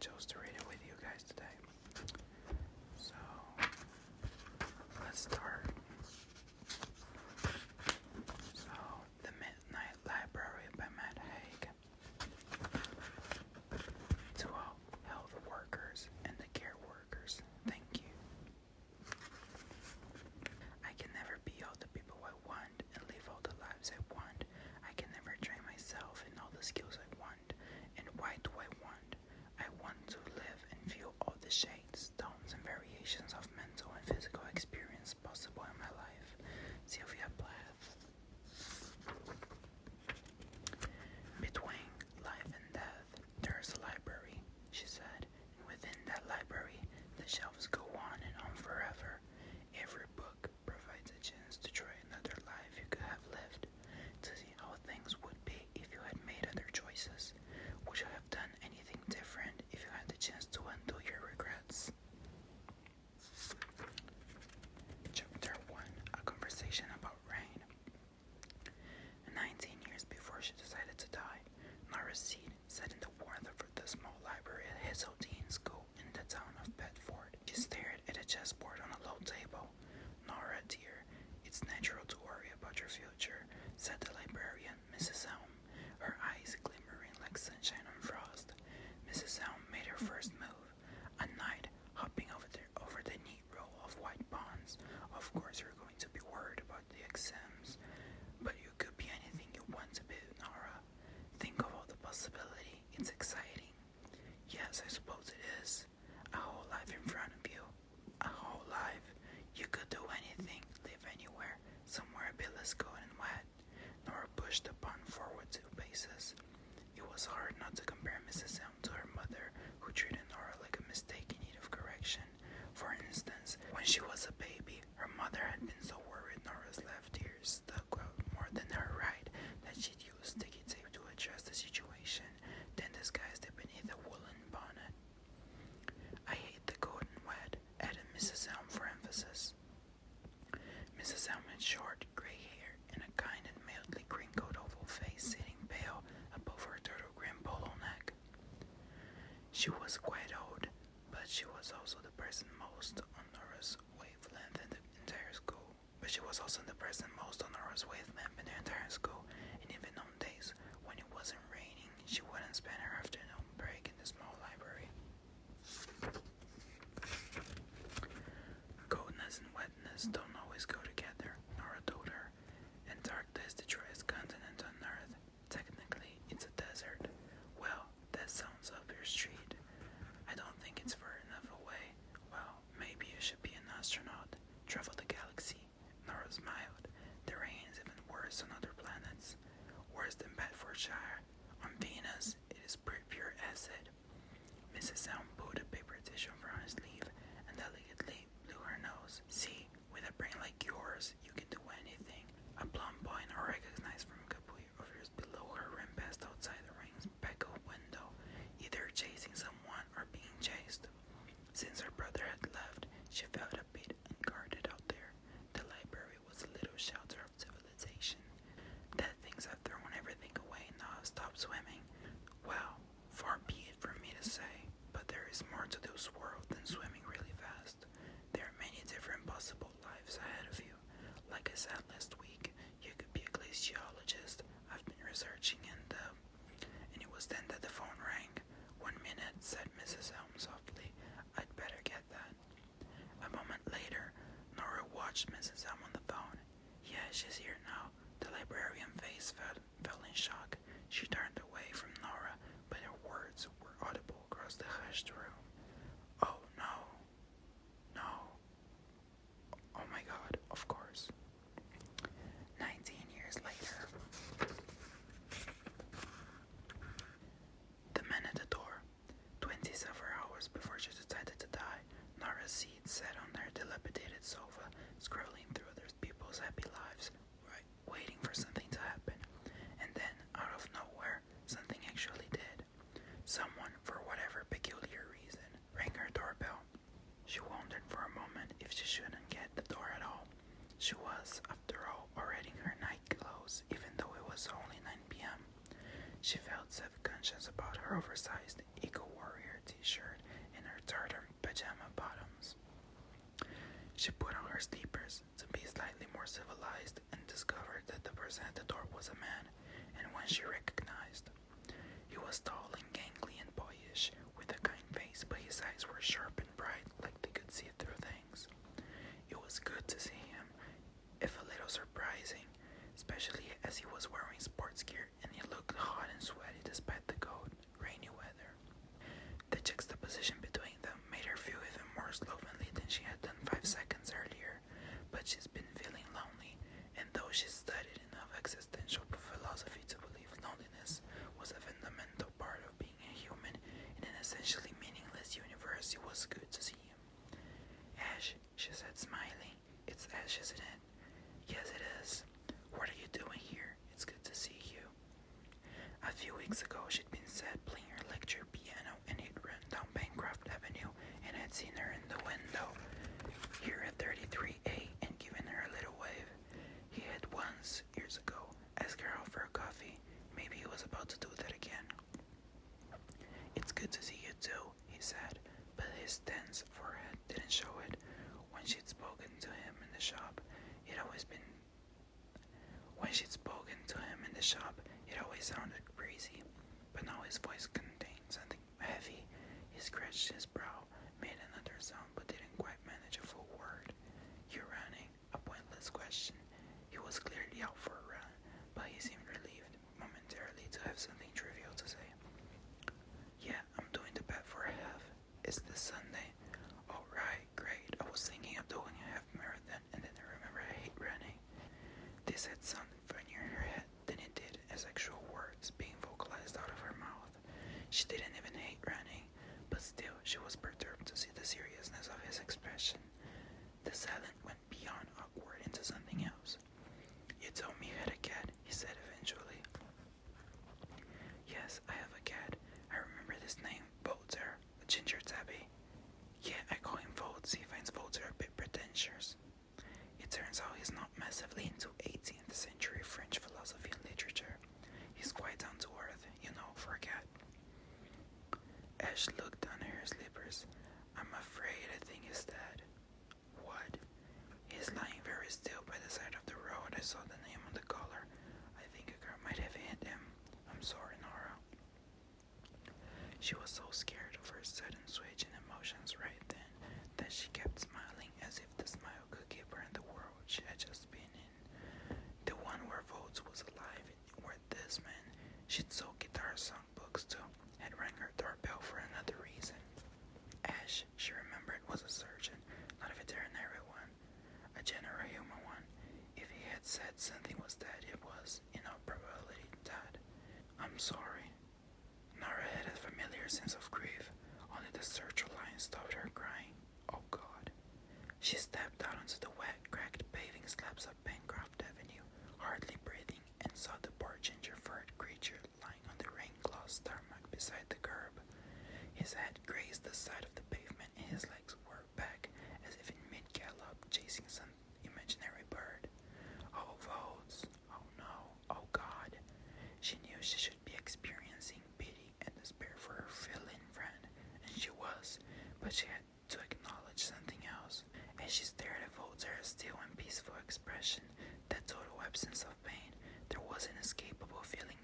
chose to read it with you guys today. So, let's start. So, The Midnight Library by Matt Haig. To all health workers and the care workers, thank you. I can never be all the people I want and live all the lives I want. I can never train myself in all the skills I want. And why do I want? I want to live and feel all the shades, tones, and variations of mental and physical experience possible in my life. Sylvia Plath. Between life and death, there is a library, she said, and within that library, the shelves go on and on forever. Every book provides a chance to try another life you could have lived, to see how things would be if you had made other choices. Would you have done anything different if you had the chance to undo your regrets? Chapter 1, A Conversation About Rain. 19 years before she decided to die, Nora's seat sat in the warmth of the small library at Hazeltine School in the town of Bedford. She stared at a chessboard on a low table. Nora, dear, it's natural to worry about your future, said the librarian, Mrs. Elm, her eyes glimmering like sunshine on frost. Mrs. Elm made her first move, a knight hopping over the neat row of white bonds. Of course you're going to be worried about the exams, but you could be anything you want to be, Nora. Think of all the possibility. It's exciting. Yes, I suppose it is. A whole life in front of you. A whole life. You could do anything, live anywhere, somewhere a bit less cold and wet. Nora pushed the pond forward 2 paces. It was hard not to compare Mrs. Elm to her mother, who treated Nora like a mistake in need of correction. For instance, when she was a baby, her mother had been so worried Nora's left ear stuck out more than her right that she'd use sticky tape to address the situation, then disguised it beneath a woolen bonnet. I hate the cold and wet, added Mrs. Elm for emphasis. Mrs. Elm had short, gray hair and a kind and mildly crinkled oval face sitting pale above her turtle green polo neck. She was quite old, but she was also the person most on Nora's wavelength in the entire school. And even on days when it wasn't raining, she wouldn't spend her afternoon break in the small library. Coldness and wetness don't always go together, Nora told her. Antarctica is the driest continent on Earth. Technically, it's a desert. Well, that sounds up your street. I don't think it's far enough away. Well, maybe you should be an astronaut. Travel the galaxy. Nora smiled. The rain is even worse on other planets. Worse than Bedfordshire. On Venus, it is pure acid. Mrs. Elm pulled a paper tissue from her sleeve and delicately blew her nose. See, with a brain like yours, you can do anything. A blonde boy Nora recognized from a couple of years below her ran past outside the ring's speckled window, either chasing someone or being chased. Since her brother had left, she felt a bit unguarded out there. The library was a little shelter of civilization. Dead things have thrown everything away and now have stopped swimming. Well, far be it from me to say, but there is more to this world than swimming really fast. There are many different possible lives ahead of you. Like I said last week, you could be a glaciologist. I've been researching and it was then that the phone rang. 1 minute, said Mrs. Elm softly. I'd better get that. A moment later, Nora watched Mrs. Elm on the phone. Yeah, she's here now. The librarian face fell in shock. She turned away from Nora, but her words were audible across the hushed room. Oh, no. No. Oh my God, of course. 19 years later. The man at the door. 27 hours before she decided to die, Nora's seat sat on her dilapidated sofa, scrolling through other people's happy lives, waiting for something to happen. And then, out of nowhere, something actually did. Someone, for whatever peculiar reason, rang her doorbell. She wondered for a moment if she shouldn't get the door at all. She was, after all, already in her night clothes, even though it was only 9 p.m. She felt self-conscious about her oversized Eco Warrior t-shirt She put on her slippers to be slightly more civilized and discovered that the person at the door was a man, and one she recognized. He was tall and gangly and boyish, with a kind face, but his eyes were sharp and bright, like they could see through things. It was good to see him, if a little surprising, especially as he was wearing sports gear and he looked hot and sweaty despite the cold, rainy weather. The juxtaposition between them made her feel even more slovenly than she had done 5 seconds earlier, but she's been feeling lonely, and though she's studied enough existential philosophy to believe loneliness was a fundamental part of being a human in an essentially meaningless universe, it was good to see him. Ash, she said, smiling. It's Ash, isn't it? Yes, it is. What are you doing here? It's good to see you. A few weeks ago, she'd been sad playing her electric piano, and he'd run down Bancroft Avenue and had seen her in the window here at 33A and given her a little wave. He had once, years ago, asked her out for a coffee. Maybe he was about to do that again. It's good to see you too, he said, but his tense forehead didn't show it. When she'd spoken to him in the shop, it always sounded breezy, but now his voice contained something heavy. He scratched his brow, made another sound, but didn't quite manage a full word. You're running? A pointless question. He was clearly out for a run, but he seemed relieved momentarily to have something trivial to say. Yeah, I'm doing the bet for a half. It's this Sunday. All right, great. I was thinking of doing a half marathon, and then I remember I hate running. This had sounded funnier in her head than it did as actual words being vocalized out of her mouth. She didn't even hate running, but still she was perturbed to see the seriousness of his expression. The silence went beyond awkward into something else. You told me you had a cat, he said eventually. Yes, I have a cat. I remember this name, Voltaire, a ginger tabby. Yeah, I call him Volts. He finds Voltaire a bit pretentious. It turns out he's not massively into 18th century French philosophy and literature. He's quite down to earth, for a cat. Ash looked down at her slippers. I'm afraid I think he's dead. What? He's lying very still by the side of the road. I saw the name on the collar. I think a girl might have hit him. I'm sorry, Nora. She was so scared of her sudden switch in emotions right then that she kept smiling as if the smile could keep her in the world she had just been in. The one where Volts was alive, where this man, she'd sold guitar songbooks too, had rang her doorbell for another reason. Ash, she remembered, was a surgeon, not a veterinary one, a general human one. If he had said something was dead, it was, in all probability, dead. I'm sorry. Nora had a familiar sense of grief. Only the search line stopped her crying. Oh God. She stepped out onto the wet, cracked paving slabs of Bancroft Avenue, hardly breathing, and saw the poor ginger-furred creature lying on the rain-glossed tarmac beside the curb. His head grazed the side of the pavement, and his legs were back, as if in mid-gallop, chasing some imaginary bird. Oh, Volts. Oh no. Oh God. She knew she should be experiencing pity and despair for her failing friend, and she was, but she had to acknowledge something else. As she stared at Voltaire's still and peaceful expression, that total absence of pain, there was an inescapable feeling